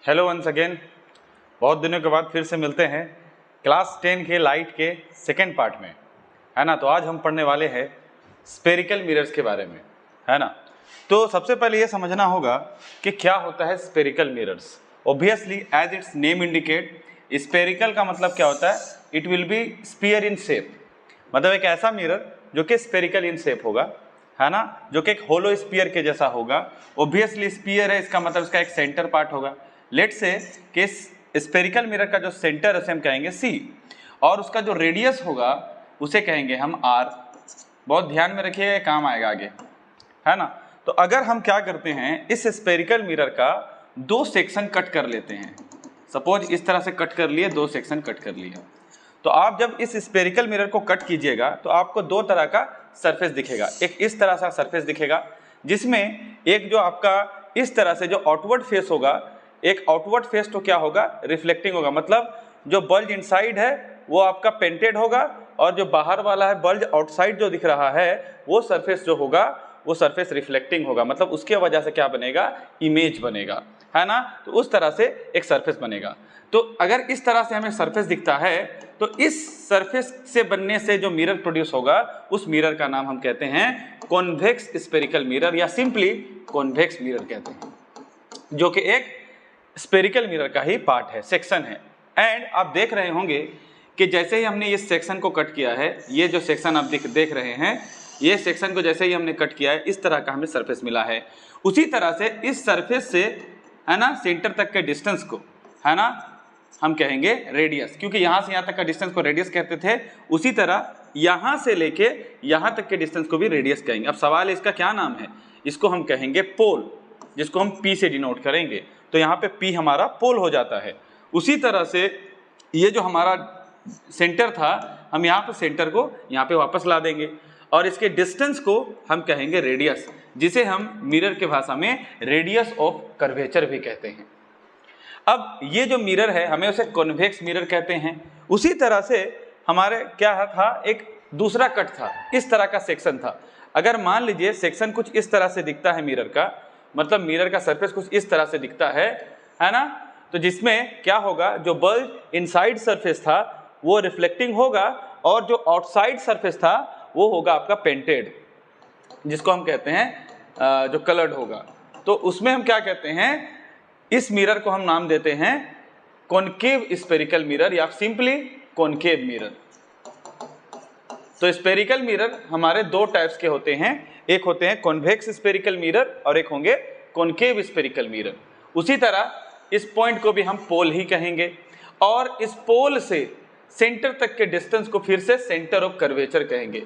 Hello once again. बहुत दिनों के बाद फिर से मिलते हैं क्लास 10 के लाइट के सेकेंड पार्ट में, है ना। तो आज हम पढ़ने वाले हैं स्पेरिकल मिरर्स के बारे में, है ना। तो सबसे पहले ये समझना होगा कि क्या होता है spherical mirrors. Obviously as its name indicate, spherical का मतलब क्या होता है, it will be sphere in shape, मतलब एक ऐसा मिरर जो कि स्पेरिकल इन शेप होगा, है ना, जो कि एक होलो स्फीयर के जैसा होगा। ऑब्वियसली स्फीयर है, इसका मतलब इसका एक सेंटर पार्ट होगा। लेट से कि स्पेरिकल मिरर का जो सेंटर है उसे हम कहेंगे C, और उसका जो रेडियस होगा उसे कहेंगे हम R। बहुत ध्यान में रखिएगा, काम आएगा आगे, है ना। तो अगर हम क्या करते हैं, इस स्पेरिकल मिरर का दो सेक्शन कट कर लेते हैं, सपोज इस तरह से कट कर लिए, दो सेक्शन कट कर लिए, तो आप जब इस स्पेरिकल मिरर को कट कीजिएगा तो आपको दो तरह का सरफेस दिखेगा। एक इस तरह सा सरफेस दिखेगा जिसमें एक जो आपका इस तरह से जो आउटवर्ड फेस होगा, एक आउटवर्ड फेस तो क्या होगा, रिफ्लेक्टिंग होगा, मतलब जो बल्ज इनसाइड है वो आपका पेंटेड होगा, और जो बाहर वाला है बल्ज आउटसाइड जो दिख रहा है वो सरफेस जो होगा वो सरफेस रिफ्लेक्टिंग होगा, मतलब उसके वजह से क्या बनेगा, इमेज बनेगा, है ना। तो उस तरह से एक सरफेस बनेगा। तो अगर इस तरह से हमें सरफेस दिखता है तो इस सरफेस से बनने से जो मिरर प्रोड्यूस होगा उस मिरर का नाम हम कहते हैं कॉन्वेक्स स्पेरिकल मिरर, या सिंपली कॉन्वेक्स मिरर कहते हैं, जो कि एक स्पेरिकल मिरर का ही पार्ट है, सेक्शन है। एंड आप देख रहे होंगे कि जैसे ही हमने इस सेक्शन को कट किया है, ये जो सेक्शन आप देख रहे हैं, ये सेक्शन को जैसे ही हमने कट किया है इस तरह का हमें सरफेस मिला है। उसी तरह से इस सरफेस से, है ना, सेंटर तक के डिस्टेंस को, है ना, हम कहेंगे रेडियस, क्योंकि यहाँ से यहाँ तक का डिस्टेंस को रेडियस कहते थे। उसी तरह यहाँ से लेके यहाँ तक के डिस्टेंस को भी रेडियस कहेंगे। अब सवाल है इसका क्या नाम है, इसको हम कहेंगे पोल, जिसको हम P से डिनोट करेंगे। तो यहाँ पे P हमारा पोल हो जाता है। उसी तरह से ये जो हमारा सेंटर था, हम यहाँ पे सेंटर को यहाँ पे वापस ला देंगे, और इसके डिस्टेंस को हम कहेंगे रेडियस, जिसे हम मिरर के भाषा में रेडियस ऑफ कर्वेचर भी कहते हैं। अब ये जो मिरर है हमें उसे कॉन्वेक्स मिरर कहते हैं। उसी तरह से हमारे क्या था, एक दूसरा कट था, इस तरह का सेक्शन था। अगर मान लीजिए सेक्शन कुछ इस तरह से दिखता है मिरर का, मतलब मिरर का सरफेस कुछ इस तरह से दिखता है ना, तो जिसमें क्या होगा, जो बल्ज इनसाइड सरफेस था वो रिफ्लेक्टिंग होगा, और जो आउटसाइड सरफेस था वो होगा आपका पेंटेड, जिसको हम कहते हैं जो कलर्ड होगा। तो उसमें हम क्या कहते हैं, इस मिरर को हम नाम देते हैं कॉनकेव स्पेरिकल मिरर, या सिंपली कॉनकेव मिरर। तो स्पेरिकल मिरर हमारे दो टाइप्स के होते हैं, एक होते हैं कॉन्वेक्स स्पेरिकल मिरर और एक होंगे कॉनकेव स्पेरिकल मिरर। उसी तरह इस पॉइंट को भी हम पोल ही कहेंगे, और इस पोल से सेंटर तक के डिस्टेंस को फिर से सेंटर ऑफ कर्वेचर कहेंगे,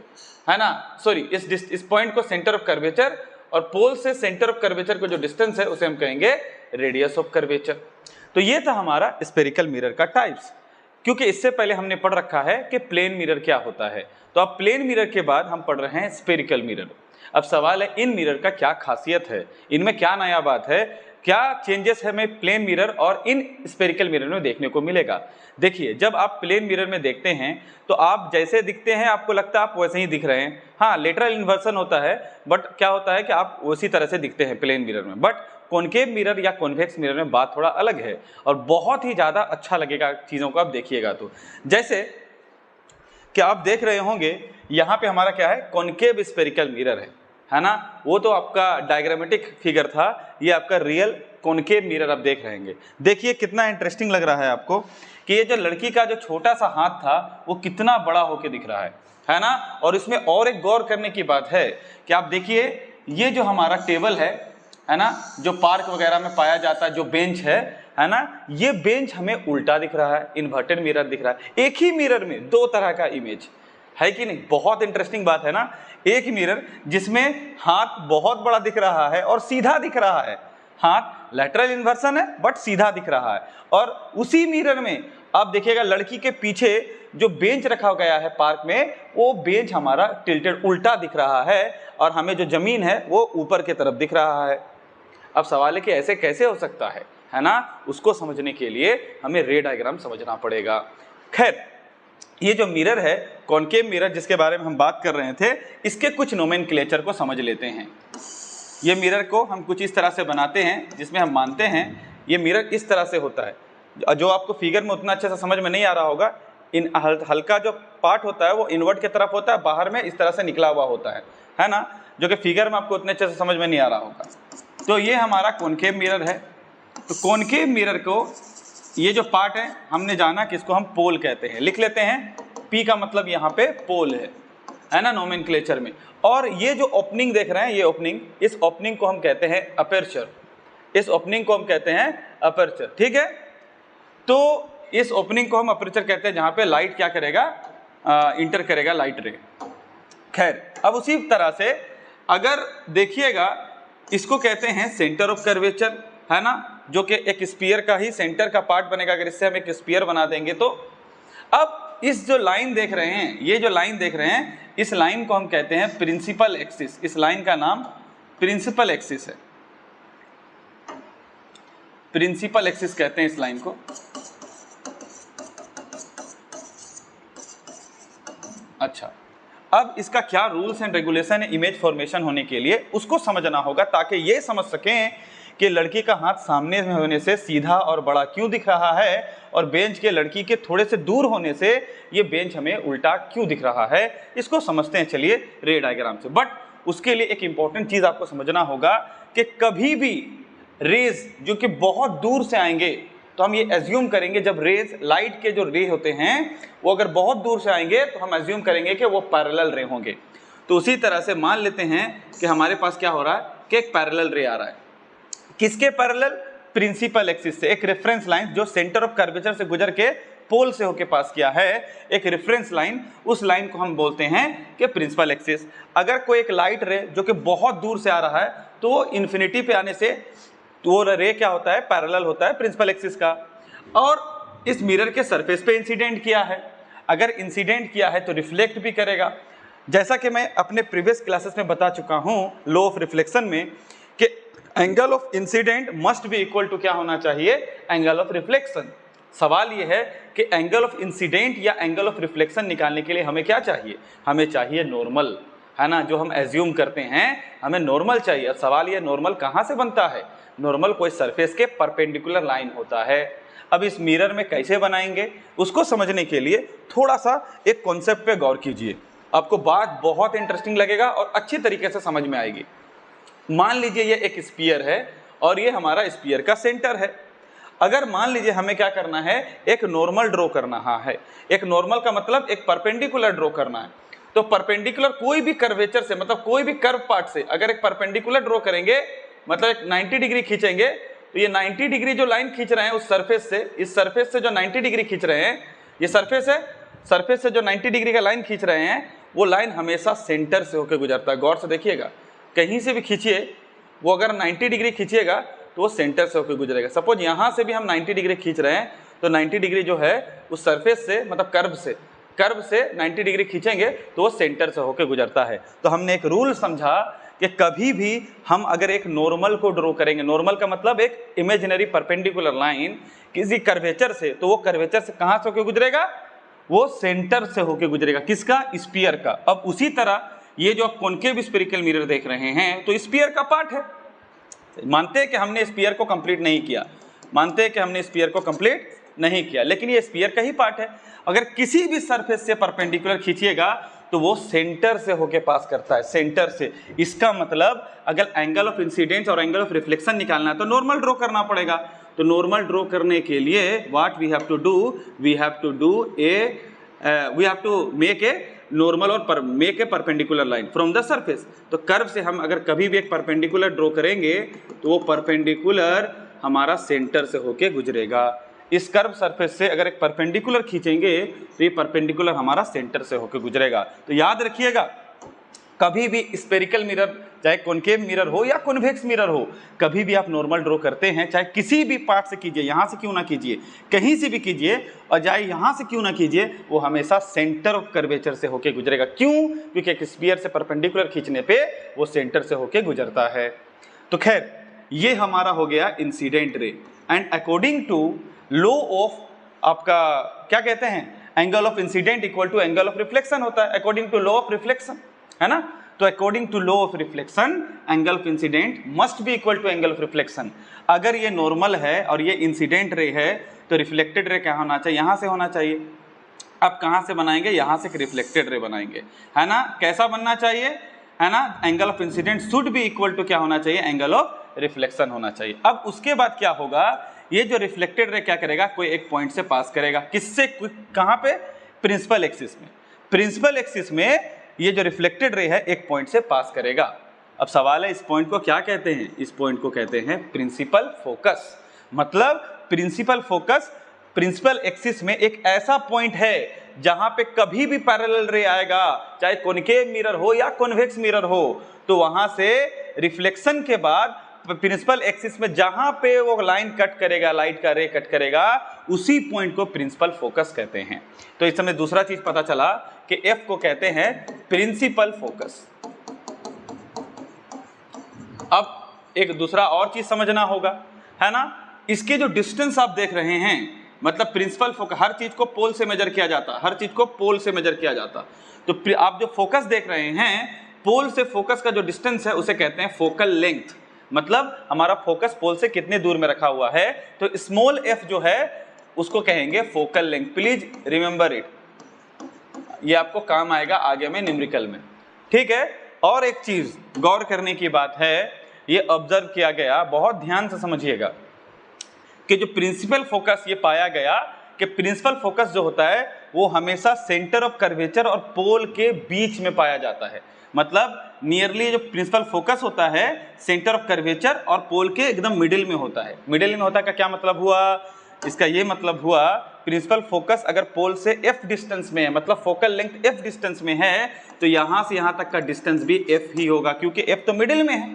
है ना। सॉरी, इस पॉइंट को सेंटर ऑफ कर्वेचर, और पोल से सेंटर ऑफ कर्वेचर को जो डिस्टेंस है उसे हम कहेंगे रेडियस ऑफ कर्वेचर। तो ये था हमारा स्पेरिकल मिरर का टाइप्स। क्योंकि इससे पहले हमने पढ़ रखा है कि प्लेन मिरर क्या होता है, तो अब प्लेन मिरर के बाद हम पढ़ रहे हैं स्पेरिकल मिरर। अब सवाल है इन मिरर का क्या खासियत है, इनमें क्या नया बात है, क्या चेंजेस है हमें प्लेन मिरर और इन स्पेरिकल मिरर में देखने को मिलेगा। देखिए, जब आप प्लेन मिरर में देखते हैं तो आप जैसे दिखते हैं आपको लगता है आप वैसे ही दिख रहे हैं। हाँ, लेटरल इन्वर्सन होता है, बट क्या होता है कि आप उसी तरह से दिखते हैं प्लेन मिरर में। बट कॉनकेव मिरर या कॉन्वेक्स मिरर में बात थोड़ा अलग है, और बहुत ही ज़्यादा अच्छा लगेगा चीज़ों को आप देखिएगा। तो जैसे कि आप देख रहे होंगे यहाँ पे हमारा क्या है, कॉनकेव स्पेरिकल मिरर है ना। वो तो आपका डायग्रामेटिक फिगर था, ये आपका रियल कॉनकेव मिरर आप देख रहे हैं। देखिए कितना इंटरेस्टिंग लग रहा है आपको कि ये जो लड़की का जो छोटा सा हाथ था वो कितना बड़ा होके दिख रहा है ना। और इसमें और एक गौर करने की बात है कि आप देखिए, ये जो हमारा टेबल है ना, जो पार्क वगैरह में पाया जाता है, जो बेंच है ना, ये बेंच हमें उल्टा दिख रहा है, इन्वर्टेड मिरर दिख रहा है। एक ही मिरर में दो तरह का इमेज है कि नहीं, बहुत इंटरेस्टिंग बात है ना। एक मिरर जिसमें हाथ बहुत बड़ा दिख रहा है और सीधा दिख रहा है, हाथ लेटरल इन्वर्सन है बट सीधा दिख रहा है। और उसी मिरर में आप देखिएगा लड़की के पीछे जो बेंच रखा गया है पार्क में, वो बेंच हमारा टिल्टेड उल्टा दिख रहा है, और हमें जो जमीन है वो ऊपर की तरफ दिख रहा है। अब सवाल है कि ऐसे कैसे हो सकता है ना, उसको समझने के लिए हमें रे डायग्राम समझना पड़ेगा। खैर, ये जो मिरर है कॉनकेव मिरर जिसके बारे में हम बात कर रहे थे, इसके कुछ नोमेनक्लेचर को समझ लेते हैं। ये मिरर को हम कुछ इस तरह से बनाते हैं जिसमें हम मानते हैं ये मिरर इस तरह से होता है। जो आपको फिगर में उतना अच्छे से समझ में नहीं आ रहा होगा, इन हल्का जो पार्ट होता है वो इनवर्ट की तरफ होता है, बाहर में इस तरह से निकला हुआ होता है ना, जो कि फिगर में आपको उतने अच्छे से समझ में नहीं आ रहा होगा। तो ये हमारा कॉनकेव मिरर है। तो कॉनकेव मिरर को ये जो पार्ट है हमने जाना कि इसको हम पोल कहते हैं, लिख लेते हैं, P का मतलब यहाँ पे पोल है ना नोमेनक्लेचर में। और ये जो ओपनिंग देख रहे हैं, ये ओपनिंग, इस ओपनिंग को हम कहते हैं अपर्चर, इस ओपनिंग को हम कहते हैं अपर्चर, ठीक है। तो इस ओपनिंग को हम अपर्चर कहते हैं जहाँ पे लाइट क्या करेगा, इंटर करेगा लाइट रे। खैर, अब उसी तरह से अगर देखिएगा, इसको कहते हैं सेंटर ऑफ कर्वेचर, है ना, जो कि एक स्फीयर का ही सेंटर का पार्ट बनेगा। अगर इससे हम एक स्फीयर बना देंगे तो अब इस जो लाइन देख रहे हैं, ये जो लाइन देख रहे हैं, इस लाइन को हम कहते हैं प्रिंसिपल एक्सिस। इस लाइन का नाम प्रिंसिपल एक्सिस है, प्रिंसिपल एक्सिस कहते हैं इस लाइन को। अच्छा, अब इसका क्या रूल्स एंड रेगुलेशन है इमेज फॉर्मेशन होने के लिए, उसको समझना होगा, ताकि ये समझ सकें कि लड़की का हाथ सामने में होने से सीधा और बड़ा क्यों दिख रहा है, और बेंच के लड़की के थोड़े से दूर होने से ये बेंच हमें उल्टा क्यों दिख रहा है। इसको समझते हैं चलिए रे डायग्राम से। बट उसके लिए एक इंपॉर्टेंट चीज आपको समझना होगा कि कभी भी रेज जो कि बहुत दूर से आएंगे, तो हम ये एज्यूम करेंगे, जब रेज, लाइट के जो रे होते हैं वो अगर बहुत दूर से आएंगे तो हम एज्यूम करेंगे कि वो पैरेलल रे होंगे। तो उसी तरह से मान लेते हैं कि हमारे पास क्या हो रहा है कि एक पैरेलल रे आ रहा है। किसके पैरेलल? प्रिंसिपल एक्सिस से। एक रेफरेंस लाइन जो सेंटर ऑफ कर्वेचर से गुजर के पोल से होके पास किया है, एक रेफरेंस लाइन, उस लाइन को हम बोलते हैं कि प्रिंसिपल एक्सिस। अगर कोई एक लाइट रे जो कि बहुत दूर से आ रहा है, तो वो इन्फिनिटी पे आने से वो रे क्या होता है, पैरेलल होता है प्रिंसिपल एक्सिस का। और इस मिरर के सरफेस पे इंसिडेंट किया है, अगर इंसिडेंट किया है तो रिफ्लेक्ट भी करेगा। जैसा कि मैं अपने प्रीवियस क्लासेस में बता चुका हूं लॉ ऑफ रिफ्लेक्शन में, कि angle of incident must be equal to क्या होना चाहिए, एंगल ऑफ रिफ्लेक्शन। सवाल ये है कि एंगल ऑफ इंसिडेंट या एंगल ऑफ रिफ्लेक्शन निकालने के लिए हमें क्या चाहिए, हमें चाहिए नॉर्मल, है ना, जो हम एज्यूम करते हैं हमें नॉर्मल चाहिए। अब सवाल ये नॉर्मल कहाँ से बनता है, नॉर्मल कोई सरफेस के परपेंडिकुलर लाइन होता है। अब इस मिरर में कैसे बनाएंगे उसको समझने के लिए थोड़ा सा एक कॉन्सेप्ट पे गौर कीजिए, आपको बात बहुत इंटरेस्टिंग लगेगा और अच्छी तरीके से समझ में आएगी। मान लीजिए ये एक स्फीयर है और ये हमारा स्फीयर का सेंटर है। अगर मान लीजिए हमें क्या करना है, एक नॉर्मल ड्रॉ करना है। एक नॉर्मल का मतलब एक परपेंडिकुलर ड्रॉ करना है। तो परपेंडिकुलर कोई भी कर्वेचर से, मतलब कोई भी कर्व पार्ट से अगर एक परपेंडिकुलर ड्रॉ करेंगे, मतलब एक 90 डिग्री खींचेंगे, तो ये 90 डिग्री जो लाइन खींच रहे हैं उस सरफेस से, इस सरफेस से जो 90 डिग्री खींच रहे हैं, ये सरफेस है, सरफेस से जो 90 डिग्री का लाइन खींच रहे हैं, वो लाइन हमेशा सेंटर से होकर गुजरता है। गौर से देखिएगा, कहीं से भी खींचिए, वो अगर 90 डिग्री खींचिएगा तो वो सेंटर से होकर गुजरेगा। सपोज यहाँ से भी हम 90 डिग्री खींच रहे हैं, तो 90 डिग्री जो है उस सरफेस से, मतलब कर्व से 90 डिग्री खींचेंगे तो वो सेंटर से होकर गुजरता है। तो हमने एक रूल समझा कि कभी भी हम अगर एक नॉर्मल को ड्रॉ करेंगे, नॉर्मल का मतलब एक इमेजिनरी परपेंडिकुलर लाइन किसी कर्वेचर से, तो वो कर्वेचर से कहाँ से होकर गुजरेगा, वो सेंटर से होकर गुजरेगा। किसका? स्फीयर का। अब उसी तरह ये जो आप कॉनकेव स्फेरिकल मिरर देख रहे हैं, तो स्फीयर का पार्ट है। मानते हैं कि हमने स्फीयर को कंप्लीट नहीं किया, मानते हैं कि हमने स्फीयर को कंप्लीट नहीं किया, लेकिन ये स्फीयर का ही पार्ट है। अगर किसी भी सरफेस से परपेंडिकुलर खींचिएगा तो वो सेंटर से होके पास करता है, सेंटर से। इसका मतलब अगर एंगल ऑफ इंसिडेंस और एंगल ऑफ रिफ्लेक्शन निकालना है तो नॉर्मल ड्रॉ करना पड़ेगा। तो नॉर्मल ड्रॉ करने के लिए what we have to do, we have to make a normal और make a perpendicular line from the surface. तो कर्व से हम अगर कभी भी एक परपेंडिकुलर ड्रॉ करेंगे तो वो परपेंडिकुलर हमारा सेंटर से होके गुजरेगा। इस कर्व सरफेस से अगर एक परपेंडिकुलर खींचेंगे तो ये परपेंडिकुलर हमारा सेंटर से होके गुजरेगा। तो याद रखिएगा, कभी भी स्फेरिकल मिरर, चाहे कॉनकेव मिरर हो या कॉन्वेक्स मिरर हो, कभी भी आप नॉर्मल ड्रॉ करते हैं, चाहे किसी भी पार्ट से कीजिए, यहाँ से क्यों ना कीजिए, कहीं से भी कीजिए, और चाहे यहाँ से क्यों ना कीजिए, वो हमेशा सेंटर ऑफ कर्वेचर से होके गुजरेगा। क्यों? क्योंकि एक स्फीयर से परपेंडिकुलर खींचने पे वो सेंटर से होके गुजरता है। तो खैर, ये हमारा हो गया incident ray. And according to law of, आपका क्या कहते हैं, angle of incident equal to angle of reflection होता है, according to law of reflection, है ना। तो according to law of reflection angle of incident must be equal to angle of reflection. अगर ये नॉर्मल है और ये इंसिडेंट रे है तो रिफ्लेक्टेड रे क्या होना चाहिए, यहाँ से होना चाहिए। अब कहाँ से बनाएंगे, यहाँ से रिफ्लेक्टेड रे बनाएंगे, है ना। कैसा बनना चाहिए, है ना, angle of incident should be equal to क्या होना चाहिए, एंगल ऑफ रिफ्लेक्शन होना चाहिए। अब उसके बाद क्या होगा, ये जो रिफ्लेक्टेड रे क्या करेगा, कोई एक पॉइंट से पास करेगा, किससे, कहाँ पे, प्रिंसिपल एक्सिस में। प्रिंसिपल एक्सिस में ये जो रिफ्लेक्टेड रे है एक पॉइंट से पास करेगा। अब सवाल है इस पॉइंट को क्या कहते हैं, इस पॉइंट को कहते हैं प्रिंसिपल फोकस। मतलब प्रिंसिपल फोकस प्रिंसिपल एक्सिस में एक ऐसा पॉइंट है जहां पे कभी भी पैरेलल रे आएगा, चाहे कॉनकेव मिरर हो या कॉन्वेक्स मिरर हो, तो वहां से रिफ्लेक्शन के बाद प्रिंसिपल एक्सिस में जहां पे वो लाइन कट करेगा, लाइट का रे कट करेगा, उसी पॉइंट को प्रिंसिपल फोकस कहते हैं। तो इस समय दूसरा चीज पता चला कि एफ को कहते हैं प्रिंसिपल फोकस। अब एक दूसरा और चीज समझना होगा, है ना, इसके जो डिस्टेंस आप देख रहे हैं, मतलब प्रिंसिपल फोकस, हर चीज को पोल से मेजर किया जाता, हर चीज को पोल से मेजर किया जाता। तो आप जो फोकस देख रहे हैं, पोल से फोकस का जो डिस्टेंस है उसे कहते हैं फोकल लेंथ। मतलब हमारा फोकस पोल से कितने दूर में रखा हुआ है, तो स्मॉल एफ जो है उसको कहेंगे focal length. Please remember it, ये आपको काम आएगा आगे में न्यूमेरिकल में, ठीक है। और एक चीज गौर करने की बात है, ये ऑब्जर्व किया गया, बहुत ध्यान से समझिएगा कि जो प्रिंसिपल फोकस ये पाया गया कि प्रिंसिपल फोकस जो होता है वो हमेशा सेंटर ऑफ कर्वेचर और पोल के बीच में पाया जाता है। मतलब नियरली जो प्रिंसिपल फोकस होता है सेंटर ऑफ कर्वेचर और पोल के एकदम मिडिल में होता है। मिडिल में होता का क्या मतलब हुआ, इसका ये मतलब हुआ प्रिंसिपल फोकस अगर पोल से f डिस्टेंस में है, मतलब फोकल लेंथ f डिस्टेंस में है, तो यहाँ से यहाँ तक का डिस्टेंस भी f ही होगा, क्योंकि f तो मिडिल में है।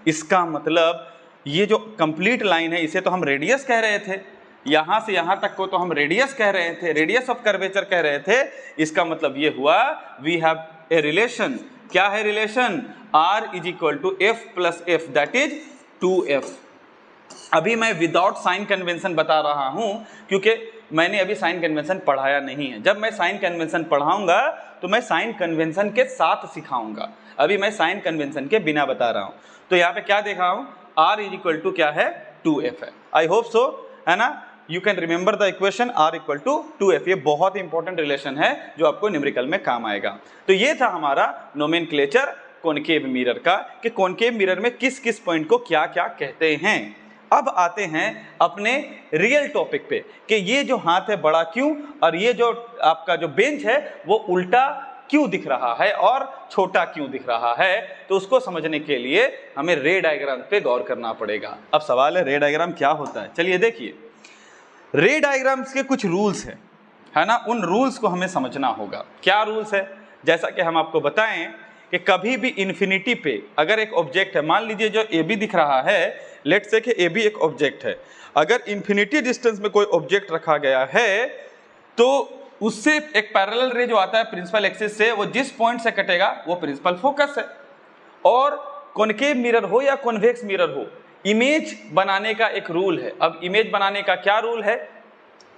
इसका मतलब ये जो कंप्लीट लाइन है इसे तो हम रेडियस कह रहे थे, यहाँ से यहाँ तक को तो हम रेडियस कह रहे थे, रेडियस ऑफ कर्वेचर कह रहे थे। इसका मतलब ये हुआ वी हैव ए रिलेशन। क्या है relation, r is equal to f plus f, that is 2f। अभी मैं विदाउट साइन कन्वेंशन बता रहा हूं क्योंकि मैंने अभी साइन कन्वेंशन पढ़ाया नहीं है। जब मैं साइन कन्वेंशन पढ़ाऊंगा तो मैं साइन कन्वेंशन के साथ सिखाऊंगा, अभी मैं साइन कन्वेंशन के बिना बता रहा हूं। तो यहाँ पे क्या देख रहा हूं, r इज इक्वल टू क्या है, 2f है। आई होप सो, है ना, you can remember the equation r equal to 2f। ये बहुत इंपॉर्टेंट रिलेशन है जो आपको न्यूमेरिकल में काम आएगा। तो ये था हमारा नोमेनक्लेचर कॉनकेव मिरर का, कि कॉनकेव मिरर में किस किस पॉइंट को क्या क्या कहते हैं। अब आते हैं अपने रियल टॉपिक पे कि ये जो हाथ है बड़ा क्यों, और ये जो आपका जो बेंच है वो उल्टा क्यों दिख रहा है और छोटा क्यों दिख रहा है। तो उसको समझने के लिए हमें रे डायग्राम पे गौर करना पड़ेगा। अब सवाल है रे डायग्राम क्या होता है। चलिए देखिए, रे डायग्राम्स के कुछ रूल्स हैं, है ना, उन रूल्स को हमें समझना होगा। क्या रूल्स है, जैसा कि हम आपको बताएं कि कभी भी इन्फिनिटी पे अगर एक ऑब्जेक्ट है, मान लीजिए जो ए बी दिख रहा है, लेट्स से कि ए बी एक ऑब्जेक्ट है, अगर इन्फिनिटी डिस्टेंस में कोई ऑब्जेक्ट रखा गया है तो उससे एक पैरेलल रे जो आता है प्रिंसिपल एक्सिस से, वो जिस पॉइंट से कटेगा वो प्रिंसिपल फोकस है। और कॉनकेव मिरर हो या कॉन्वेक्स मिरर हो, इमेज बनाने का एक रूल है। अब इमेज बनाने का क्या रूल है,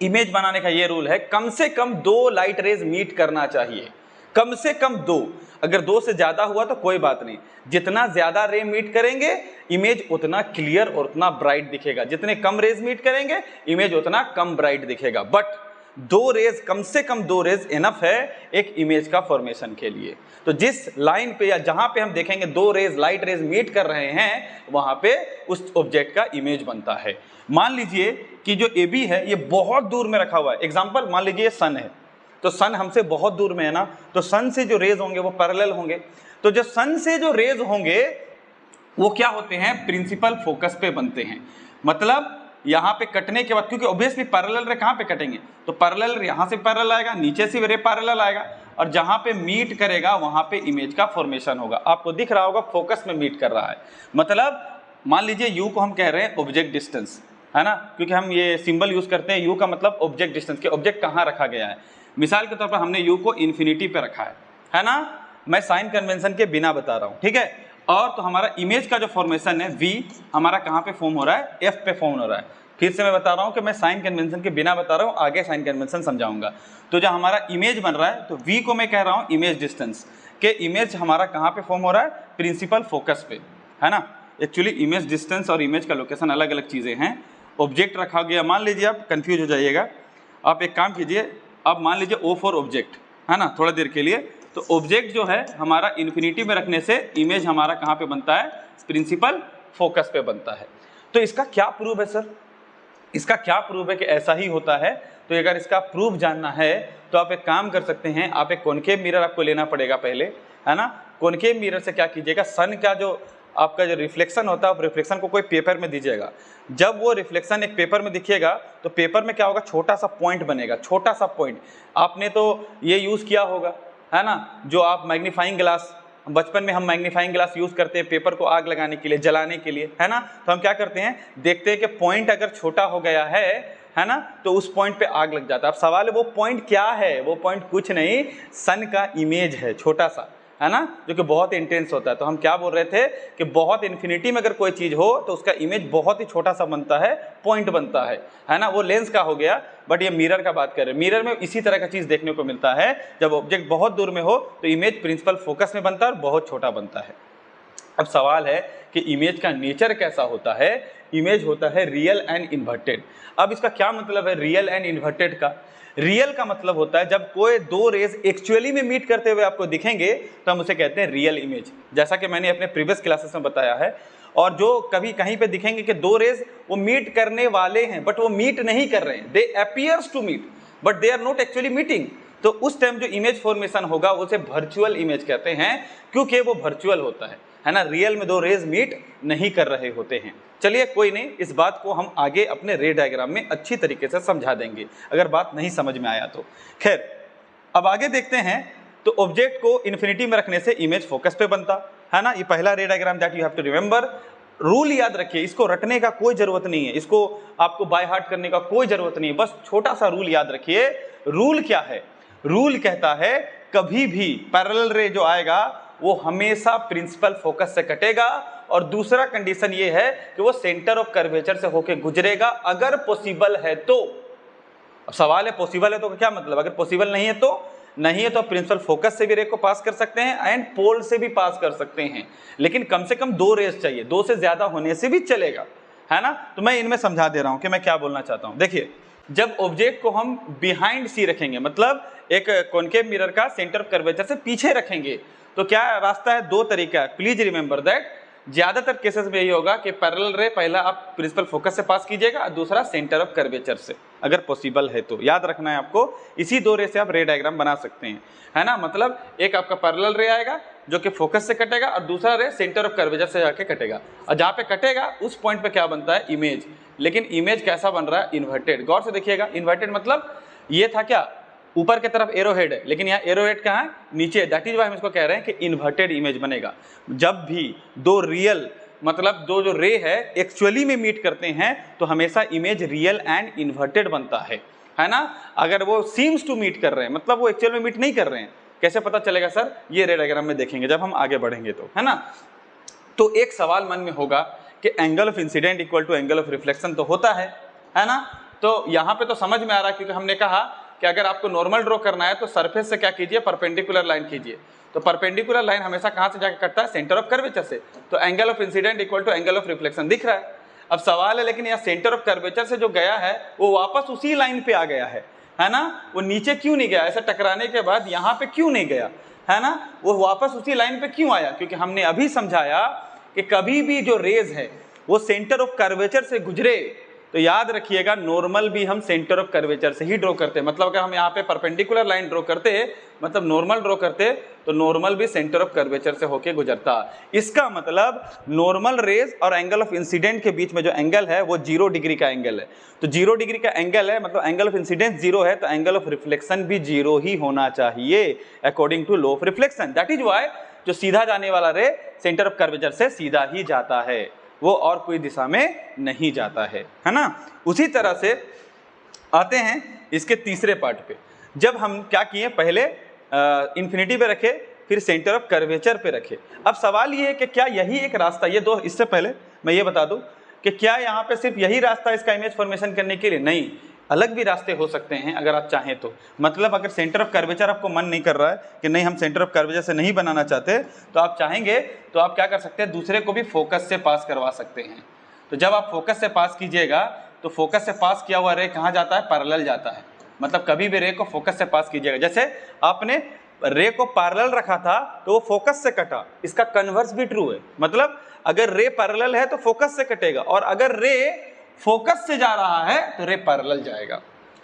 इमेज बनाने का ये रूल है कम से कम 2 लाइट रेज मीट करना चाहिए, कम से कम 2। अगर 2 से ज्यादा हुआ तो कोई बात नहीं, जितना ज्यादा रे मीट करेंगे इमेज उतना क्लियर और उतना ब्राइट दिखेगा, जितने कम रेज मीट करेंगे इमेज उतना कम ब्राइट दिखेगा। बट 2 रेज, कम से कम 2 रेज इनफ है एक इमेज का फॉर्मेशन के लिए। तो जिस लाइन पे या जहां पे हम देखेंगे 2 रेज, लाइट रेज मीट कर रहे हैं, वहां पे उस ऑब्जेक्ट का इमेज बनता है। मान लीजिए कि जो ए बी है ये बहुत दूर में रखा हुआ है, एग्जाम्पल मान लीजिए ये सन है, तो सन हमसे बहुत दूर में है ना, तो सन से जो रेज होंगे वो पैरेलल होंगे। तो जो सन से जो रेज होंगे वो क्या होते हैं, प्रिंसिपल फोकस पे बनते हैं। मतलब यहाँ पे कटने के बाद, क्योंकि ऑब्वियसली पैरेलल रे कहाँ पे कटेंगे, तो पैरेलल यहाँ से पैरेलल आएगा, नीचे से रे पैरेलल आएगा, और जहाँ पे मीट करेगा वहाँ पे इमेज का फॉर्मेशन होगा। आपको दिख रहा होगा फोकस में मीट कर रहा है। मतलब मान लीजिए यू को हम कह रहे हैं ऑब्जेक्ट डिस्टेंस, है ना, क्योंकि हम ये सिंबल यूज करते हैं, यू का मतलब ऑब्जेक्ट डिस्टेंस, के ऑब्जेक्ट कहाँ रखा गया है। मिसाल के तौर पर हमने यू को इन्फिनिटी पे रखा है ना, मैं साइन कन्वेंशन के बिना बता रहा हूँ, ठीक है। और तो हमारा इमेज का जो फॉर्मेशन है वी हमारा कहाँ पे फॉर्म हो रहा है, एफ पे फॉर्म हो रहा है। फिर से मैं बता रहा हूँ कि मैं साइन कन्वेंशन के बिना बता रहा हूँ, आगे साइन कन्वेंशन समझाऊंगा। तो जो हमारा इमेज बन रहा है, तो वी को मैं कह रहा हूँ इमेज डिस्टेंस, कि इमेज हमारा कहाँ पे फॉर्म हो रहा है, प्रिंसिपल फोकस पे, है ना। एक्चुअली इमेज डिस्टेंस और इमेज का लोकेशन अलग अलग चीज़ें हैं। ऑब्जेक्ट रखा गया, मान लीजिए आप कंफ्यूज हो जाइएगा, आप एक काम कीजिए, आप मान लीजिए O फॉर ऑब्जेक्ट, है ना, थोड़ा देर के लिए। तो ऑब्जेक्ट जो है हमारा इन्फिनिटी में रखने से इमेज हमारा कहाँ पे बनता है, प्रिंसिपल फोकस पे बनता है। तो इसका क्या प्रूफ है सर, इसका क्या प्रूफ है कि ऐसा ही होता है। तो अगर इसका प्रूफ जानना है तो आप एक काम कर सकते हैं, आप एक कॉनकेव मिरर आपको लेना पड़ेगा पहले, है ना। कॉनकेव मिरर से क्या कीजिएगा, सन का जो आपका जो रिफ्लेक्शन होता है, रिफ्लेक्शन को कोई पेपर में दीजिएगा। जब वो रिफ्लेक्शन एक पेपर में दिखिएगा तो पेपर में क्या होगा, छोटा सा पॉइंट बनेगा, छोटा सा पॉइंट। आपने तो ये यूज़ किया होगा, है ना, जो आप मैग्नीफाइंग ग्लास, बचपन में हम मैग्नीफाइंग ग्लास यूज़ करते हैं पेपर को आग लगाने के लिए, जलाने के लिए, है ना। तो हम क्या करते हैं, देखते हैं कि पॉइंट अगर छोटा हो गया है ना, तो उस पॉइंट पे आग लग जाता है। अब सवाल है वो पॉइंट क्या है, वो पॉइंट कुछ नहीं, सन का इमेज है, छोटा सा, है ना, जो कि बहुत इंटेंस होता है। तो हम क्या बोल रहे थे कि बहुत इन्फिनिटी में अगर कोई चीज़ हो तो उसका इमेज बहुत ही छोटा सा बनता है, पॉइंट बनता है ना। वो लेंस का हो गया, बट ये मिरर का बात कर रहे हैं। मिरर में इसी तरह का चीज़ देखने को मिलता है, जब ऑब्जेक्ट बहुत दूर में हो तो इमेज प्रिंसिपल फोकस में बनता है और बहुत छोटा बनता है। अब सवाल है कि इमेज का नेचर कैसा होता है। इमेज होता है रियल एंड इन्वर्टेड। अब इसका क्या मतलब है रियल एंड इन्वर्टेड का? रियल का मतलब होता है जब कोई दो रेज एक्चुअली में मीट करते हुए आपको दिखेंगे तो हम उसे कहते हैं रियल इमेज, जैसा कि मैंने अपने प्रीवियस क्लासेस में बताया है। और जो कभी कहीं पे दिखेंगे कि दो रेज वो मीट करने वाले हैं बट वो मीट नहीं कर रहे हैं, they appears to meet but they are not actually meeting, तो उस टाइम जो इमेज फॉर्मेशन होगा उसे वर्चुअल इमेज कहते हैं, क्योंकि वो वर्चुअल होता है ना। रियल में दो रेज मीट नहीं कर रहे होते हैं। चलिए कोई नहीं, इस बात को हम आगे अपने रे डायग्राम में अच्छी तरीके से समझा देंगे अगर बात नहीं समझ में आया तो। खैर अब आगे देखते हैं। तो ऑब्जेक्ट को इन्फिनिटी में रखने से इमेज फोकस पे बनता है ना। ये पहला ray diagram that you have to remember. Rule याद रखिए, इसको रटने का कोई जरूरत नहीं है, इसको आपको बाय हार्ट करने का कोई जरूरत नहीं है, बस छोटा सा रूल याद रखिए। रूल क्या है? रूल कहता है कभी भी पैरेलल रे जो आएगा वो हमेशा प्रिंसिपल फोकस से कटेगा, और दूसरा कंडीशन ये है कि वो सेंटर ऑफ कर्वेचर से होके गुजरेगा अगर पॉसिबल है तो। अब सवाल है पॉसिबल है तो क्या मतलब? अगर पॉसिबल नहीं है तो प्रिंसिपल फोकस से भी रे को पास कर सकते हैं एंड पोल से भी पास कर सकते हैं, लेकिन कम से कम दो रेस चाहिए, दो से ज्यादा होने से भी चलेगा, है ना। तो मैं इनमें समझा दे रहा हूं कि मैं क्या बोलना चाहता हूं। देखिए, जब ऑब्जेक्ट को हम बिहाइंड सी रखेंगे, मतलब एक कॉनकेव मिरर का सेंटर ऑफ कर्वेचर से पीछे रखेंगे, तो क्या रास्ता है? दो तरीका है। प्लीज रिमेंबर दैट ज्यादातर केसेस में यही होगा कि पैरेलल रे पहला आप प्रिंसिपल फोकस से पास कीजिएगा और दूसरा सेंटर ऑफ कर्वेचर से, अगर पॉसिबल है तो। याद रखना है आपको, इसी दो रे से आप रे डायग्राम बना सकते हैं, है ना। मतलब एक आपका पैरेलल रे आएगा जो कि फोकस से कटेगा और दूसरा रे सेंटर ऑफ कर्वेचर से जाके कटेगा, और जहाँ पे कटेगा उस पॉइंट पे क्या बनता है? इमेज। लेकिन इमेज कैसा बन रहा है? इन्वर्टेड। गौर से देखिएगा, इन्वर्टेड मतलब ये था क्या, ऊपर की तरफ एरो हेड है, लेकिन यहाँ एरो हेड कहाँ है? नीचे। दैट इज वाई हम इसको कह रहे हैं कि इन्वर्टेड इमेज बनेगा। जब भी दो रियल मतलब दो जो रे है एक्चुअली में मीट करते हैं तो हमेशा इमेज रियल एंड इन्वर्टेड बनता है ना। अगर वो सीम्स टू मीट कर रहे हैं, मतलब वो एक्चुअल में मीट नहीं कर रहे हैं, कैसे पता चलेगा सर? ये रे डायग्राम में देखेंगे जब हम आगे बढ़ेंगे तो, है ना। तो एक सवाल मन में होगा कि angle of incident equal to angle of reflection तो होता है ना। तो यहाँ पे तो समझ में आ रहा है, क्योंकि हमने कहा कि अगर आपको नॉर्मल ड्रॉ करना है तो सरफेस से क्या कीजिए? परपेंडिकुलर लाइन कीजिए। तो परपेंडिकुलर लाइन हमेशा कहाँ से जाकर कटता है? सेंटर ऑफ कर्वेचर से। तो angle of incident equal to angle of reflection दिख रहा है। अब सवाल है, लेकिन यहाँ सेंटर ऑफ कर्वेचर से जो गया है वो वापस उसी लाइन पे आ गया है ना। वो नीचे क्यों नहीं गया? ऐसा टकराने के बाद यहाँ पे क्यों नहीं गया, है ना? वो वापस उसी लाइन पे क्यों आया? क्योंकि हमने अभी समझाया कि कभी भी जो रेज है वो सेंटर ऑफ कर्वेचर से गुजरे तो याद रखिएगा नॉर्मल भी हम सेंटर ऑफ कर्वेचर से ही ड्रॉ करते हैं। मतलब अगर हम यहाँ पे परपेंडिकुलर लाइन ड्रॉ करते हैं, मतलब नॉर्मल ड्रॉ करते, तो नॉर्मल भी सेंटर ऑफ कर्वेचर से होके गुजरता। इसका मतलब नॉर्मल रेज और एंगल ऑफ इंसिडेंट के बीच में जो एंगल है वो 0 डिग्री का एंगल है। तो 0 डिग्री का एंगल है, मतलब एंगल ऑफ इंसिडेंस 0 है, तो एंगल ऑफ रिफ्लेक्शन भी 0 ही होना चाहिए according to law of reflection. That is why जो सीधा जाने वाला रे सेंटर ऑफ कर्वेचर से सीधा ही जाता है, वो और कोई दिशा में नहीं जाता है ना। उसी तरह से आते हैं इसके तीसरे पार्ट पे। जब हम क्या किए, पहले इन्फिनिटी पे रखे, फिर सेंटर ऑफ कर्वेचर पे रखे। अब सवाल ये है कि क्या यही एक रास्ता, ये दो, इससे पहले मैं ये बता दूं कि क्या यहाँ पे सिर्फ यही रास्ता इसका इमेज फॉर्मेशन करने के लिए? नहीं, अलग भी रास्ते हो सकते हैं अगर आप चाहें तो। मतलब अगर सेंटर ऑफ कर्वेचर आपको मन नहीं कर रहा है कि नहीं हम सेंटर ऑफ कर्वेचर से नहीं बनाना चाहते, तो आप चाहेंगे तो आप क्या कर सकते हैं, दूसरे को भी फोकस से पास करवा सकते हैं। तो जब आप फोकस से पास कीजिएगा तो फोकस से पास किया हुआ रे कहाँ जाता है, पैरेलल जाता है। मतलब कभी भी रे को फोकस से पास कीजिएगा, जैसे आपने रे को पैरेलल रखा था तो वो फोकस से कटा, इसका कन्वर्स भी ट्रू है। मतलब अगर रे पैरेलल है तो फोकस से कटेगा, और अगर रे फोकस से जा रहा है तो रे पैरेलल जाएगा।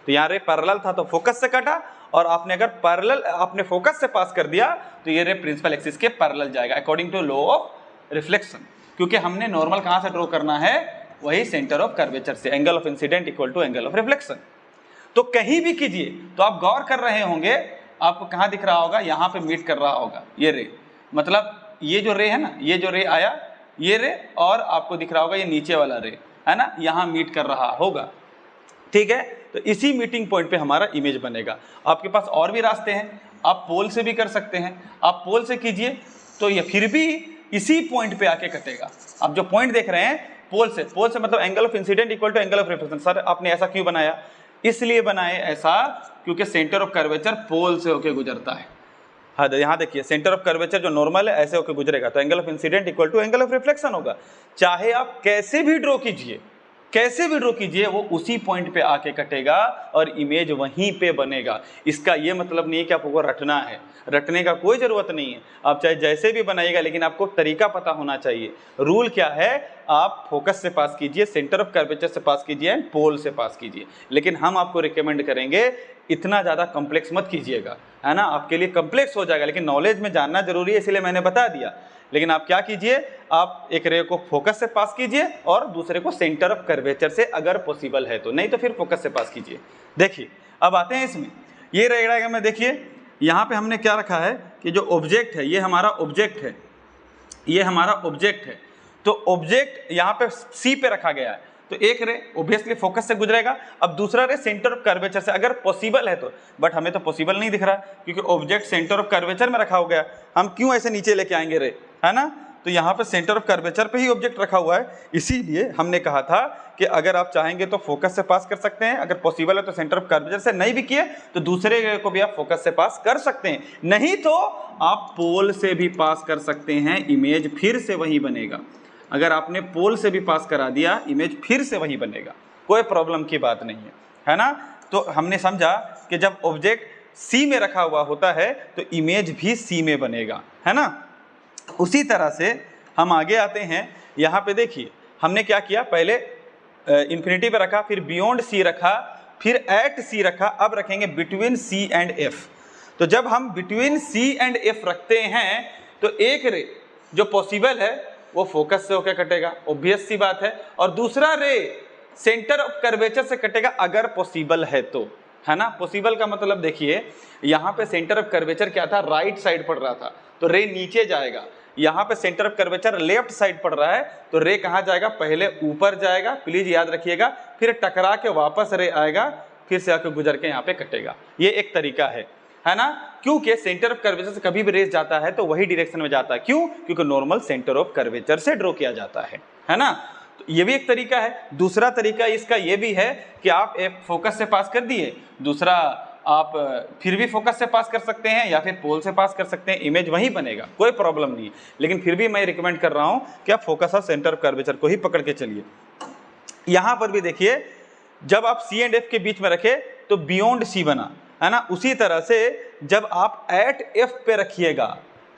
तो यहाँ रे पैरेलल था तो फोकस से कटा, और आपने अगर पैरेलल आपने फोकस से पास कर दिया तो ये रे प्रिंसिपल एक्सिस के पैरेलल जाएगा according to law of reflection. क्योंकि हमने नॉर्मल कहाँ से ड्रॉ करना है, वही सेंटर ऑफ कर्वेचर से, angle of incident equal to angle of reflection. तो कहीं भी कीजिए तो आप गौर कर रहे होंगे, आपको कहाँ दिख रहा होगा, यहाँ पे मीट कर रहा होगा ये रे। मतलब ये जो रे है ना, ये जो रे आया ये रे, और आपको दिख रहा होगा ये नीचे वाला रे है ना, यहाँ मीट कर रहा होगा। ठीक है, तो इसी मीटिंग पॉइंट पे हमारा इमेज बनेगा। आपके पास और भी रास्ते हैं, आप पोल से भी कर सकते हैं। आप पोल से कीजिए तो ये फिर भी इसी पॉइंट पे आके कटेगा। आप जो पॉइंट देख रहे हैं पोल से मतलब angle of incident equal to angle of reflection. Sir आपने ऐसा क्यों बनाया, इसलिए बनाए ऐसा क्योंकि सेंटर ऑफ कर्वेचर पोल से होके गुजरता है। हाँ, यहाँ देखिए सेंटर ऑफ कर्वेचर जो नॉर्मल है ऐसे होके गुजरेगा, तो angle of incident equal to angle of reflection होगा। चाहे आप कैसे भी ड्रॉ कीजिए, कैसे भी ड्रॉ कीजिए, वो उसी पॉइंट पे आके कटेगा और इमेज वहीं पे बनेगा। इसका ये मतलब नहीं है कि आपको रटना है, रटने का कोई ज़रूरत नहीं है। आप चाहे जैसे भी बनाइएगा, लेकिन आपको तरीका पता होना चाहिए। रूल क्या है, आप फोकस से पास कीजिए, सेंटर ऑफ कर्वेचर से पास कीजिए एंड पोल से पास कीजिए। लेकिन हम आपको रिकमेंड करेंगे इतना ज़्यादा कॉम्प्लेक्स मत कीजिएगा, है ना, आपके लिए कॉम्प्लेक्स हो जाएगा। लेकिन नॉलेज में जानना जरूरी है, इसलिए मैंने बता दिया। लेकिन आप क्या कीजिए, आप एक रे को फोकस से पास कीजिए और दूसरे को सेंटर ऑफ कर्वेचर से अगर पॉसिबल है तो, नहीं तो फिर फोकस से पास कीजिए। देखिए अब आते हैं इसमें, ये रे डायग्राम में देखिए यहाँ पे हमने क्या रखा है कि जो ऑब्जेक्ट है ये हमारा ऑब्जेक्ट है, ये हमारा ऑब्जेक्ट है। तो ऑब्जेक्ट यहाँ पे सी पे रखा गया है, तो एक रे ऑब्वियसली फोकस से गुजरेगा। अब दूसरा रे सेंटर ऑफ कर्वेचर से अगर पॉसिबल है तो, बट हमें तो पॉसिबल नहीं दिख रहा क्योंकि ऑब्जेक्ट सेंटर ऑफ कर्वेचर में रखा हो गया। हम क्यों ऐसे नीचे लेके आएंगे रे, है ना। तो यहाँ पे सेंटर ऑफ कर्वेचर पे ही ऑब्जेक्ट रखा हुआ है, इसीलिए हमने कहा था कि अगर आप चाहेंगे तो फोकस से पास कर सकते हैं, अगर पॉसिबल है तो सेंटर ऑफ कर्वेचर से, नहीं भी किए तो दूसरे रे को भी आप फोकस से पास कर सकते हैं, नहीं तो आप पोल से भी पास कर सकते हैं, इमेज फिर से वही बनेगा। अगर आपने पोल से भी पास करा दिया, इमेज फिर से वही बनेगा, कोई प्रॉब्लम की बात नहीं है ना। तो हमने समझा कि जब ऑब्जेक्ट सी में रखा हुआ होता है तो इमेज भी सी में बनेगा, है ना। उसी तरह से हम आगे आते हैं, यहाँ पे देखिए हमने क्या किया, पहले इन्फिनिटी पे रखा, फिर बियॉन्ड सी रखा, फिर एट सी रखा, अब रखेंगे बिटवीन सी एंड एफ। तो जब हम बिटवीन सी एंड एफ रखते हैं तो एक रे जो पॉसिबल है वो फोकस से होकर कटेगा, ऑब्वियस सी बात है, और दूसरा रे सेंटर ऑफ कर्वेचर से कटेगा अगर पॉसिबल है तो, है ना। पॉसिबल का मतलब देखिए यहाँ पे सेंटर ऑफ कर्वेचर क्या था, राइट साइड पड़ रहा था तो रे नीचे जाएगा। यहाँ पे centre of curvature left side पड़ रहा है तो रे कहाँ जाएगा, पहले ऊपर जाएगा, प्लीज याद रखिएगा, फिर टकरा के वापस रे आएगा, फिर से आके गुजर के यहाँ पे कटेगा। ये एक तरीका है ना। क्योंकि सेंटर ऑफ कर्वेचर से कभी भी रेस जाता है तो वही डायरेक्शन में जाता है, क्यों, क्योंकि नॉर्मल सेंटर ऑफ कर्वेचर से ड्रॉ किया जाता है ना। तो ये भी एक तरीका है। दूसरा तरीका इसका ये भी है कि आप एक फोकस से पास कर दिए, दूसरा आप फिर भी फोकस से पास कर सकते हैं या फिर पोल से पास कर सकते हैं, इमेज वही बनेगा, कोई प्रॉब्लम नहीं है। लेकिन फिर भी मैं रिकमेंड कर रहा हूं कि आप फोकस और सेंटर ऑफ कर्वेचर को ही पकड़ के चलिए। यहां पर भी देखिए जब आप सी एंड एफ के बीच में रखे तो बियॉन्ड सी बना, है ना। उसी तरह से जब आप एट एफ पे रखिएगा,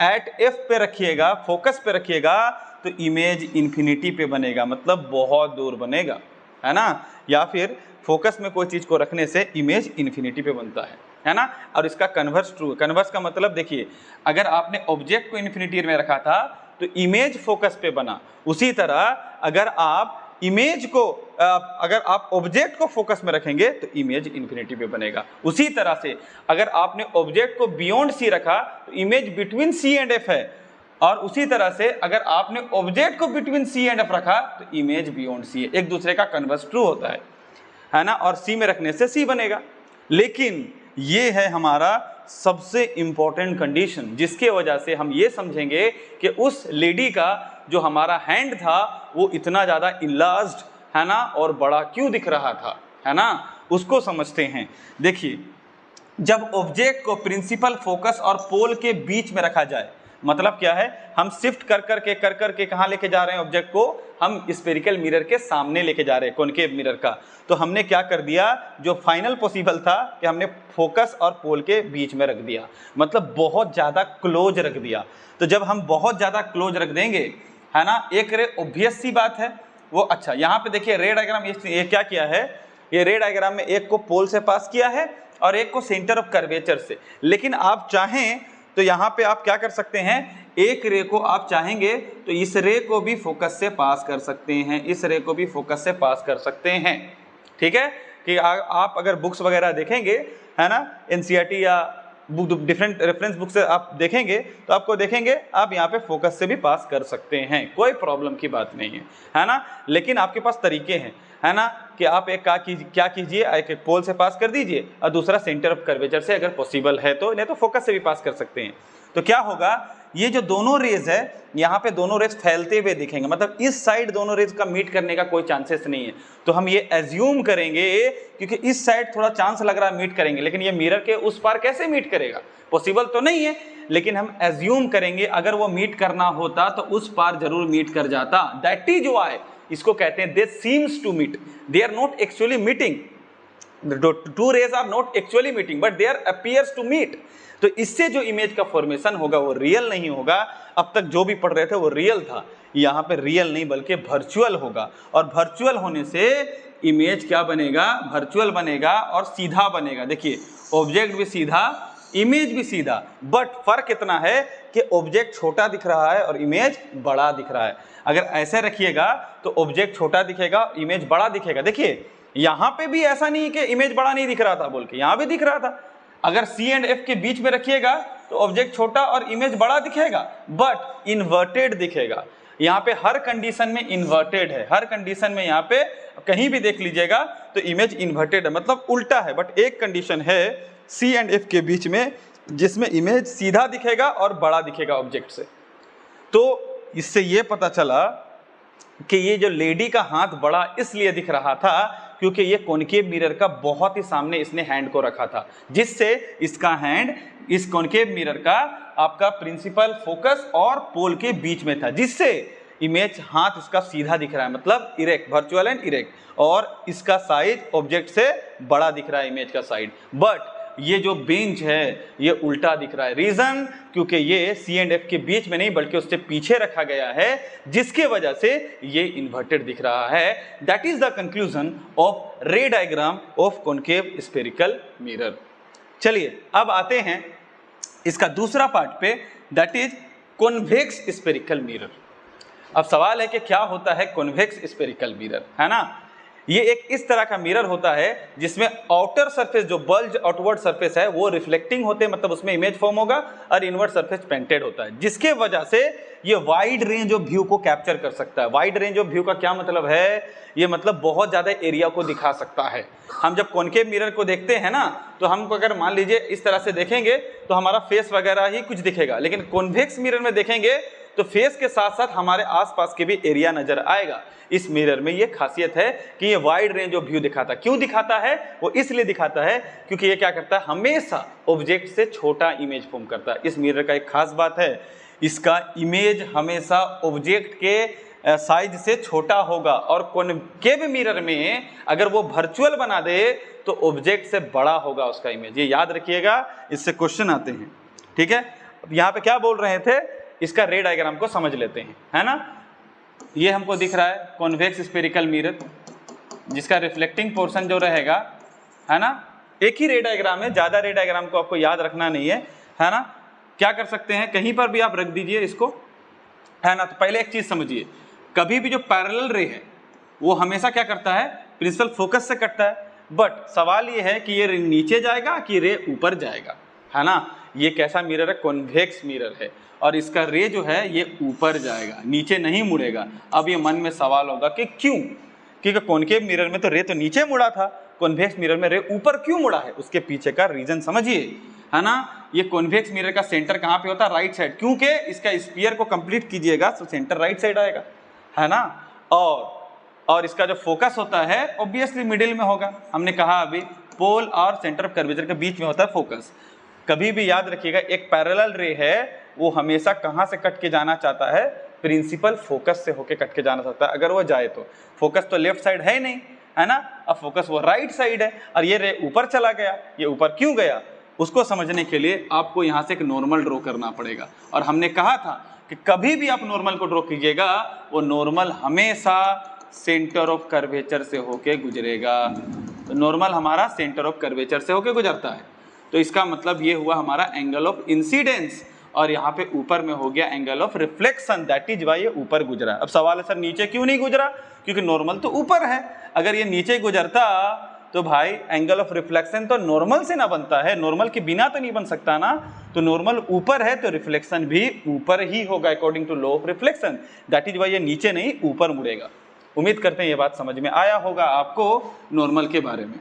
एट एफ पे रखिएगा, फोकस पे रखिएगा तो इमेज इन्फिनिटी पे बनेगा, मतलब बहुत दूर बनेगा, है ना। या फिर फोकस में कोई चीज़ को रखने से इमेज इन्फिनिटी पे बनता है ना। और इसका कन्वर्स ट्रू है। कन्वर्स का मतलब देखिए अगर आपने ऑब्जेक्ट को इन्फिनिटी में रखा था तो इमेज फोकस पे बना, उसी तरह अगर आप इमेज को अगर आप ऑब्जेक्ट को फोकस में रखेंगे तो इमेज इन्फिनिटी पे बनेगा। उसी तरह से अगर आपने ऑब्जेक्ट को बियॉन्ड सी रखा तो image between C and F है, और उसी तरह से अगर आपने ऑब्जेक्ट को बिटवीन सी एंड एफ रखा तो इमेज बियॉन्ड सी है। एक दूसरे का कन्वर्स ट्रू होता है ना। और सी में रखने से सी बनेगा। लेकिन ये है हमारा सबसे इंपॉर्टेंट कंडीशन, जिसके वजह से हम ये समझेंगे कि उस लेडी का जो हमारा हैंड था वो इतना ज़्यादा इनलार्ज्ड, है ना, और बड़ा क्यों दिख रहा था, है ना। उसको समझते हैं। देखिए, जब ऑब्जेक्ट को प्रिंसिपल, फोकस और पोल के बीच में रखा जाए, मतलब क्या है, हम शिफ्ट कर करके कहाँ लेके जा रहे हैं ऑब्जेक्ट को, हम स्फेरिकल मिरर के सामने लेके जा रहे हैं, कॉनकेव मिरर का। तो हमने क्या कर दिया, जो फाइनल पॉसिबल था कि हमने फोकस और पोल के बीच में रख दिया, मतलब बहुत ज़्यादा क्लोज रख दिया। तो जब हम बहुत ज़्यादा क्लोज रख देंगे, है ना, एक रे ऑब्वियस सी बात है वो। अच्छा, यहाँ पे देखिए रे डायग्राम, ये क्या किया है, ये रे डायग्राम में एक को पोल से पास किया है और एक को सेंटर ऑफ कर्वेचर से। लेकिन आप चाहें तो यहाँ पे आप क्या कर सकते हैं, एक रे को आप चाहेंगे तो इस रे को भी फोकस से पास कर सकते हैं, इस रे को भी फोकस से पास कर सकते हैं। ठीक है, कि आप अगर बुक्स वगैरह देखेंगे, है ना, एनसीईआरटी या डिफरेंट रेफरेंस बुक से आप देखेंगे तो आपको देखेंगे आप यहाँ पे फोकस से भी पास कर सकते हैं, कोई प्रॉब्लम की बात नहीं है ना। लेकिन आपके पास तरीके हैं, है ना, कि आप एक क्या कीजिए, एक पोल से पास कर दीजिए और दूसरा सेंटर ऑफ कर्वेचर से अगर पॉसिबल है तो, नहीं तो फोकस से भी पास कर सकते हैं। तो क्या होगा, ये जो दोनों रेज है, यहाँ पे दोनों रेज फैलते हुए दिखेंगे, मतलब इस साइड दोनों रेज का मीट करने का कोई चांसेस नहीं है। तो हम ये एज्यूम करेंगे, क्योंकि इस साइड थोड़ा चांस लग रहा है मीट करेंगे, लेकिन ये मिरर के उस पार कैसे मीट करेगा, पॉसिबल तो नहीं है। लेकिन हम एज्यूम करेंगे अगर वो मीट करना होता तो उस पार जरूर मीट कर जाता। दैट इज व्हाई इसको कहते हैं they seems to meet, they are not actually meeting, two rays are not actually meeting but they are appears to meet. तो इससे जो इमेज का फॉर्मेशन होगा वो रियल नहीं होगा। अब तक जो भी पढ़ रहे थे वो रियल था, यहाँ पे रियल नहीं बल्कि वर्चुअल होगा। और वर्चुअल होने से इमेज क्या बनेगा, वर्चुअल बनेगा और सीधा बनेगा। देखिए, ऑब्जेक्ट भी सीधा, इमेज भी सीधा, बट फर्क इतना है कि ऑब्जेक्ट छोटा दिख रहा है और इमेज बड़ा दिख रहा है। अगर ऐसे रखिएगा तो ऑब्जेक्ट छोटा दिखेगा, इमेज बड़ा दिखेगा। देखिए, यहाँ पे भी ऐसा नहीं कि इमेज बड़ा नहीं दिख रहा था बोल के, यहाँ भी दिख रहा था। अगर C एंड F के बीच में रखिएगा तो ऑब्जेक्ट छोटा और इमेज बड़ा दिखेगा, बट इन्वर्टेड दिखेगा। यहाँ पे हर कंडीशन में इन्वर्टेड है, हर कंडीशन में यहाँ पे कहीं भी देख लीजिएगा तो इमेज इन्वर्टेड है, मतलब उल्टा है। बट एक कंडीशन है C एंड F के बीच में जिसमें इमेज सीधा दिखेगा और बड़ा दिखेगा ऑब्जेक्ट से। तो इससे ये पता चला कि ये जो लेडी का हाथ बड़ा इसलिए दिख रहा था क्योंकि ये कॉनकेव मिरर का बहुत ही सामने इसने हैंड को रखा था, जिससे इसका हैंड इस कॉनकेव मिरर का आपका प्रिंसिपल, फोकस और पोल के बीच में था, जिससे इमेज हाथ इसका सीधा दिख रहा है, मतलब इरेक्ट, वर्चुअल एंड इरेक्ट, और इसका साइज ऑब्जेक्ट से बड़ा दिख रहा है इमेज का साइड। बट ये जो बेंच है ये उल्टा दिख रहा है। रीजन, क्योंकि ये C एंड F के बीच में नहीं बल्कि उससे पीछे रखा गया है, जिसके वजह से ये इन्वर्टेड दिख रहा है। That is the conclusion of रे diagram of concave spherical mirror. चलिए अब आते हैं इसका दूसरा पार्ट पे, that is convex spherical mirror. अब सवाल है कि क्या होता है कॉन्वेक्स स्फेरिकल मिरर, है ना। ये एक इस तरह का मिरर होता है जिसमें आउटर सरफेस, जो बल्ज आउटवर्ड सरफेस है, वो रिफ्लेक्टिंग होते हैं, मतलब उसमें इमेज फॉर्म होगा, और इनवर्ड सरफेस पेंटेड होता है, जिसके वजह से ये वाइड रेंज ऑफ व्यू को कैप्चर कर सकता है। वाइड रेंज ऑफ व्यू का क्या मतलब है, ये मतलब बहुत ज्यादा एरिया को दिखा सकता है। हम जब कॉनकेव मिरर को देखते हैं ना, तो हमको अगर मान लीजिए इस तरह से देखेंगे तो हमारा फेस वगैरह ही कुछ दिखेगा, लेकिन कॉन्वेक्स मिरर में देखेंगे तो फेस के साथ साथ हमारे आसपास के भी एरिया नजर आएगा। इस मिरर में ये खासियत है कि ये वाइड रेंज ऑफ व्यू दिखाता है। क्यों दिखाता है, वो इसलिए दिखाता है क्योंकि ये क्या करता है, हमेशा ऑब्जेक्ट से छोटा इमेज फॉर्म करता है। इस मिरर का एक खास बात है, इसका इमेज हमेशा ऑब्जेक्ट के साइज से छोटा होगा, और कॉनकेव मिरर में अगर वो वर्चुअल बना दे तो ऑब्जेक्ट से बड़ा होगा उसका इमेज। ये याद रखिएगा, इससे क्वेश्चन आते हैं। ठीक है, यहाँ पे क्या बोल रहे थे, इसका रे डायग्राम को समझ लेते हैं, है ना। ये हमको दिख रहा है कॉन्वेक्स स्फेरिकल मिरर, जिसका रिफ्लेक्टिंग पोर्शन जो रहेगा, है ना, एक ही रे डायग्राम है, ज्यादा रे डायग्राम को आपको याद रखना नहीं है ना। क्या कर सकते हैं, कहीं पर भी आप रख दीजिए इसको, है ना। तो पहले एक चीज समझिए, कभी भी जो पैरेलल रे है वो हमेशा क्या करता है, प्रिंसिपल फोकस से कटता है। बट सवाल ये है कि ये रे नीचे जाएगा कि रे ऊपर जाएगा, है ना। ये कैसा मिरर है, कॉन्वेक्स मिरर है, और इसका रे जो है ये ऊपर जाएगा, नीचे नहीं मुड़ेगा। अब ये मन में सवाल होगा कि क्यों, क्योंकि कॉनकेव मिरर में तो रे तो नीचे मुड़ा था, कॉन्वेक्स मिरर में रे ऊपर क्यों मुड़ा है, उसके पीछे का रीजन समझिए, है ना। ये कॉन्वेक्स मिरर का सेंटर कहाँ पे होता है, राइट साइड, क्योंकि इसका स्फीयर को कंप्लीट कीजिएगा तो सेंटर राइट साइड आएगा, है ना। और और इसका जो फोकस होता है ऑब्वियसली मिडिल में होगा। हमने कहा अभी पोल और सेंटर ऑफ कर्वेचर के बीच में होता है फोकस। कभी भी याद रखिएगा एक पैरेलल रे है वो हमेशा कहाँ से कट के जाना चाहता है, प्रिंसिपल फोकस से होके कट के जाना चाहता है। अगर वो जाए तो फोकस तो लेफ्ट साइड है ही नहीं, है ना, अब फोकस वो राइट साइड है और ये रे ऊपर चला गया। ये ऊपर क्यों गया उसको समझने के लिए आपको यहाँ से एक नॉर्मल ड्रॉ करना पड़ेगा। और हमने कहा था कि कभी भी आप नॉर्मल को ड्रॉ कीजिएगा वो नॉर्मल हमेशा सेंटर ऑफ कर्वेचर से होके गुजरेगा। तो नॉर्मल हमारा सेंटर ऑफ कर्वेचर से होके गुजरता है। तो इसका मतलब ये हुआ हमारा एंगल ऑफ इंसिडेंस, और यहाँ पे ऊपर में हो गया angle of reflection, that is why ये ऊपर गुजरा। अब सवाल है सर नीचे क्यों नहीं गुजरा, क्योंकि नॉर्मल तो ऊपर है। अगर ये नीचे गुजरता तो भाई एंगल ऑफ रिफ्लेक्शन तो नॉर्मल से ना बनता है, नॉर्मल के बिना तो नहीं बन सकता ना। तो नॉर्मल ऊपर है तो रिफ्लेक्शन भी ऊपर ही होगा according to law of reflection, that is why ये नीचे नहीं ऊपर मुड़ेगा। उम्मीद करते हैं ये बात समझ में आया होगा आपको नॉर्मल के बारे में।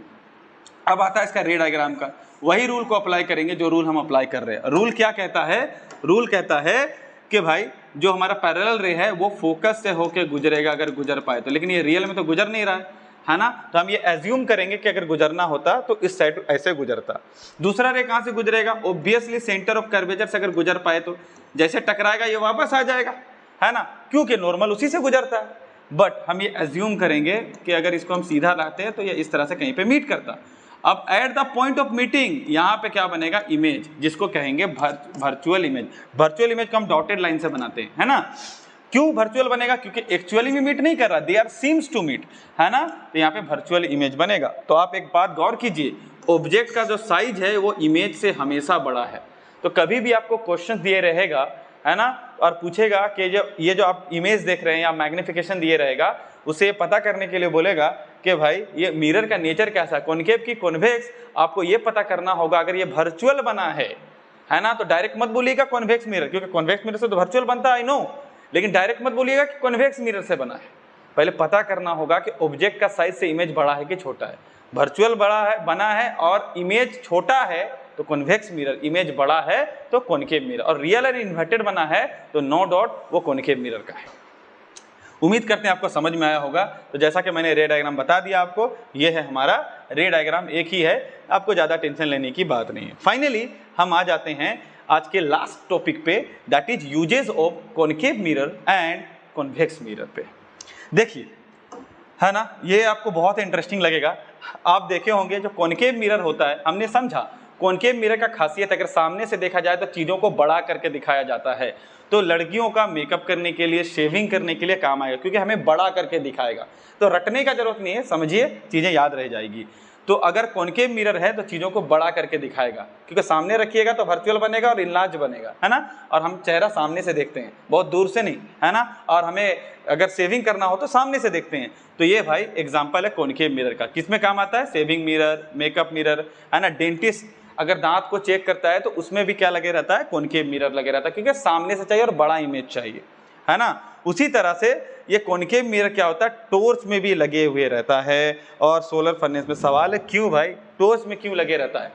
अब आता है इसका रे डायग्राम का, वही रूल को अप्लाई करेंगे जो रूल हम अप्लाई कर रहे हैं। रूल क्या कहता है, रूल कहता है कि भाई जो हमारा पैरेलल रे है वो फोकस से होके गुजरेगा अगर गुजर पाए तो, लेकिन ये रियल में तो गुजर नहीं रहा है ना। तो हम ये एज्यूम करेंगे कि अगर गुजरना होता तो इस साइड ऐसे गुजरता। दूसरा रे कहाँ से गुजरेगा, ऑब्वियसली सेंटर ऑफ कर्वेचर से अगर गुजर पाए तो जैसे टकराएगा ये वापस आ जाएगा, है ना, क्योंकि नॉर्मल उसी से गुजरता है। बट हम ये एज्यूम करेंगे कि अगर इसको हम सीधा लाते हैं तो ये इस तरह से कहीं पे मीट करता। अब at the point of meeting यहाँ पे क्या बनेगा, इमेज, जिसको कहेंगे वर्चुअल इमेज। वर्चुअल इमेज को हम डॉटेड लाइन से बनाते हैं, है ना। क्यों वर्चुअल बनेगा, क्योंकि एक्चुअली में मीट नहीं कर रहा, they are seems to meet, है ना। तो यहाँ पे वर्चुअल इमेज बनेगा। तो आप एक बात गौर कीजिए, ऑब्जेक्ट का जो साइज है वो इमेज से हमेशा बड़ा है। तो कभी भी आपको क्वेश्चन दिए रहेगा, है ना, और पूछेगा कि जो ये जो आप इमेज देख रहे हैं या मैग्निफिकेशन दिए रहेगा, उसे पता करने के लिए बोलेगा कि भाई ये मिरर का नेचर कैसा है, कॉनकेव की कॉन्वेक्स। आपको ये पता करना होगा अगर ये वर्चुअल बना है ना, तो डायरेक्ट मत बोलिएगा कॉन्वेक्स मिरर, क्योंकि कॉन्वेक्स मिरर से तो वर्चुअल बनता है, आई नो, लेकिन डायरेक्ट मत बोलिएगा कि कॉन्वेक्स मिरर से बना है। पहले पता करना होगा कि ऑब्जेक्ट का साइज से इमेज बड़ा है कि छोटा है। वर्चुअल बड़ा है बना है और इमेज छोटा है तो कॉन्वेक्स मिरर, इमेज बड़ा है तो कॉनकेव मिरर, और रियल एंड इन्वर्टेड बना है तो नो डाउट वो कॉनकेव मिरर का है। उम्मीद करते हैं आपको समझ में आया होगा। तो जैसा कि मैंने रे डायग्राम बता दिया आपको, ये है हमारा रे डायग्राम, एक ही है, आपको ज़्यादा टेंशन लेने की बात नहीं है। फाइनली हम आ जाते हैं आज के लास्ट टॉपिक पे, that is uses of concave mirror and convex mirror पे। देखिए, है ना, ये आपको बहुत इंटरेस्टिंग लगेगा। आप देखे होंगे जो कॉनकेव मिरर होता है, हमने समझा कॉनकेव मिरर का खासियत अगर सामने से देखा जाए तो चीज़ों को बड़ा करके दिखाया जाता है। तो लड़कियों का मेकअप करने के लिए, शेविंग करने के लिए काम आएगा, क्योंकि हमें बड़ा करके दिखाएगा। तो रटने का जरूरत नहीं है, समझिए चीज़ें याद रह जाएगी। तो अगर कॉनकेव मिरर है तो चीज़ों को बड़ा करके दिखाएगा, क्योंकि सामने रखिएगा तो वर्चुअल बनेगा और इनलार्ज बनेगा, है ना। और हम चेहरा सामने से देखते हैं, बहुत दूर से नहीं, है ना। और हमें अगर शेविंग करना हो तो सामने से देखते हैं। तो ये भाई एग्जाम्पल है कॉनकेव मिरर का। किसमें काम आता है, शेविंग मिरर, मेकअप मिरर, है ना। डेंटिस्ट अगर दांत को चेक करता है तो उसमें भी क्या लगे रहता है, कॉनकेव मिरर लगे रहता है, क्योंकि सामने से चाहिए और बड़ा इमेज चाहिए, है ना। उसी तरह से ये कॉनकेव मिरर क्या होता है, टॉर्च में भी लगे हुए रहता है और सोलर फर्नेस में। सवाल है क्यों भाई टॉर्च में क्यों लगे रहता है,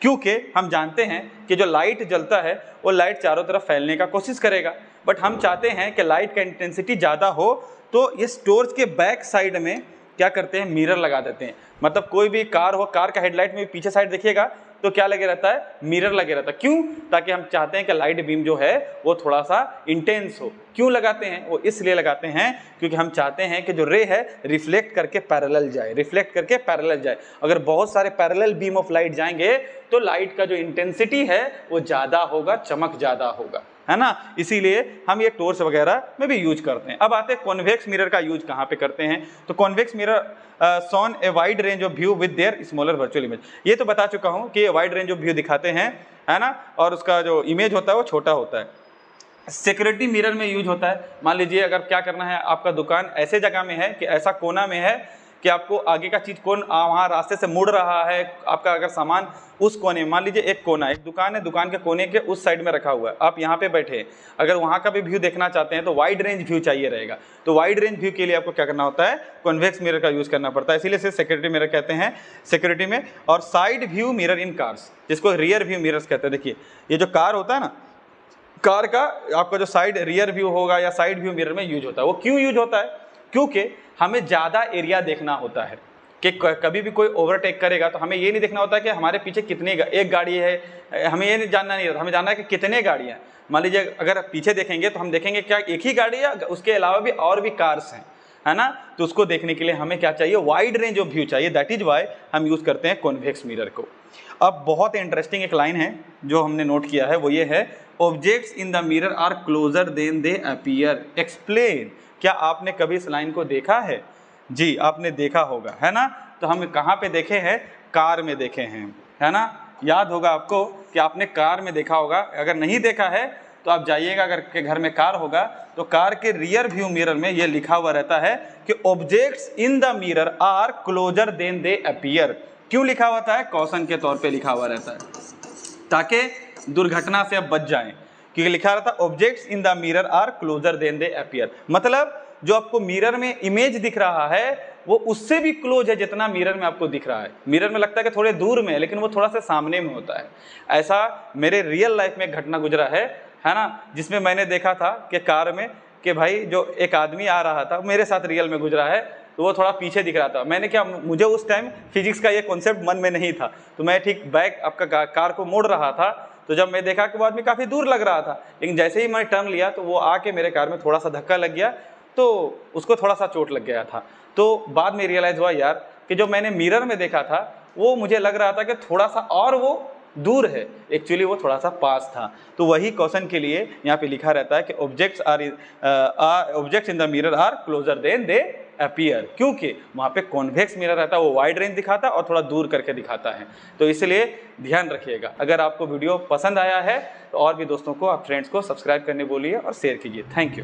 क्योंकि हम जानते हैं कि जो लाइट जलता है वो लाइट चारों तरफ फैलने का कोशिश करेगा, बट हम चाहते हैं कि लाइट का इंटेंसिटी ज़्यादा हो, तो इस टॉर्च के बैक साइड में क्या करते हैं, मिरर लगा देते हैं। मतलब कोई भी कार हो, कार का हेडलाइट में पीछे साइड देखिएगा तो क्या लगे रहता है, मिरर लगे रहता है। क्यों, ताकि हम चाहते हैं कि लाइट बीम जो है वो थोड़ा सा इंटेंस हो। क्यों लगाते हैं, वो इसलिए लगाते हैं क्योंकि हम चाहते हैं कि जो रे है रिफ्लेक्ट करके पैरेलल जाए, रिफ्लेक्ट करके पैरेलल जाए। अगर बहुत सारे पैरेलल बीम ऑफ लाइट जाएंगे तो लाइट का जो इंटेंसिटी है वो ज़्यादा होगा, चमक ज़्यादा होगा, है ना। इसीलिए हम ये टॉर्च वगैरह में भी यूज करते हैं। अब आते हैं कॉन्वेक्स मिरर का यूज कहाँ पे करते हैं। तो convex mirror shown a wide range of view with their smaller virtual image. ये तो बता चुका हूँ कि ये वाइड रेंज ऑफ व्यू दिखाते हैं, है ना, और उसका जो इमेज होता है वो छोटा होता है। सिक्योरिटी मिरर में यूज होता है। मान लीजिए अगर क्या करना है, आपका दुकान ऐसे जगह में है कि ऐसा कोना में है कि आपको आगे का चीज़ कौन वहाँ रास्ते से मुड़ रहा है, आपका अगर सामान उस कोने में, मान लीजिए एक कोना, एक दुकान है, दुकान के कोने के उस साइड में रखा हुआ है, आप यहाँ पे बैठे हैं, अगर वहाँ का भी व्यू देखना चाहते हैं तो वाइड रेंज व्यू चाहिए रहेगा। तो वाइड रेंज व्यू के लिए आपको क्या करना होता है, कॉन्वेक्स मिरर का यूज़ करना पड़ता है। इसीलिए इसे सिक्योरिटी मिरर कहते हैं सिक्योरिटी में। और साइड व्यू मिरर इन कार्स, जिसको रियर व्यू मिरर्स कहते हैं। देखिए ये जो कार होता है ना, कार का आपका जो साइड रियर व्यू होगा या साइड व्यू मिरर में यूज होता है। वो क्यों यूज होता है, क्योंकि हमें ज़्यादा एरिया देखना होता है कि कभी भी कोई ओवरटेक करेगा तो हमें ये नहीं देखना होता कि हमारे पीछे कितनी एक गाड़ी है, हमें ये नहीं जानना नहीं होता, हमें जानना है कि कितने गाड़ियाँ। मान लीजिए अगर पीछे देखेंगे तो हम देखेंगे क्या एक ही गाड़ी है, उसके अलावा भी और भी कार्स हैं, है ना। तो उसको देखने के लिए हमें क्या चाहिए, वाइड रेंज ऑफ व्यू चाहिए। दैट इज वाई हम यूज़ करते हैं कॉन्वेक्स मिरर को। अब बहुत इंटरेस्टिंग एक लाइन है जो हमने नोट किया है, वो ये है, objects in the mirror are closer than they appear. Explain. क्या आपने कभी इस लाइन को देखा है? जी आपने देखा होगा, है ना। तो हम कहाँ पे देखे हैं? कार में देखे हैं, है ना। याद होगा आपको कि आपने कार में देखा होगा। अगर नहीं देखा है तो आप जाइएगा, अगर के घर में कार होगा तो कार के रियर व्यू मिरर में ये लिखा हुआ रहता है कि objects in the mirror are closer than they appear. क्यों लिखा हुआ है? कॉशन के तौर पे लिखा हुआ रहता है ताकि दुर्घटना से आप बच जाएं, क्योंकि लिखा रहता है objects in the mirror are closer than they appear. मतलब जो आपको मिरर में इमेज दिख रहा है वो उससे भी क्लोज है जितना मिरर में आपको दिख रहा है। मिरर में लगता है कि थोड़े दूर में है, लेकिन वो थोड़ा सा सामने में होता है। ऐसा मेरे रियल लाइफ में एक घटना गुजरा है ना, जिसमें मैंने देखा था कि कार में कि भाई जो एक आदमी आ रहा था, मेरे साथ रियल में गुजरा है, तो वो थोड़ा पीछे दिख रहा था। मैंने क्या, मुझे उस टाइम फिजिक्स का ये कॉन्सेप्ट मन में नहीं था, तो मैं ठीक बैक आपका कार को मोड़ रहा था, तो जब मैं देखा कि वो आदमी काफ़ी दूर लग रहा था, लेकिन जैसे ही मैं टर्न लिया तो वो आके मेरे कार में थोड़ा सा धक्का लग गया, तो उसको थोड़ा सा चोट लग गया था। तो बाद में रियलाइज़ हुआ यार कि जो मैंने मिरर में देखा था वो मुझे लग रहा था कि थोड़ा सा और वो दूर है, एक्चुअली वो थोड़ा सा पास था। तो वही क्वेश्चन के लिए यहाँ पे लिखा रहता है कि objects in the mirror are closer than they appear, क्योंकि वहाँ पे कॉन्वेक्स मिरर रहता है, वो वाइड रेंज दिखाता है और थोड़ा दूर करके दिखाता है। तो इसलिए ध्यान रखिएगा। अगर आपको वीडियो पसंद आया है तो और भी दोस्तों को, आप फ्रेंड्स को सब्सक्राइब करने बोलिए और शेयर कीजिए। Thank you.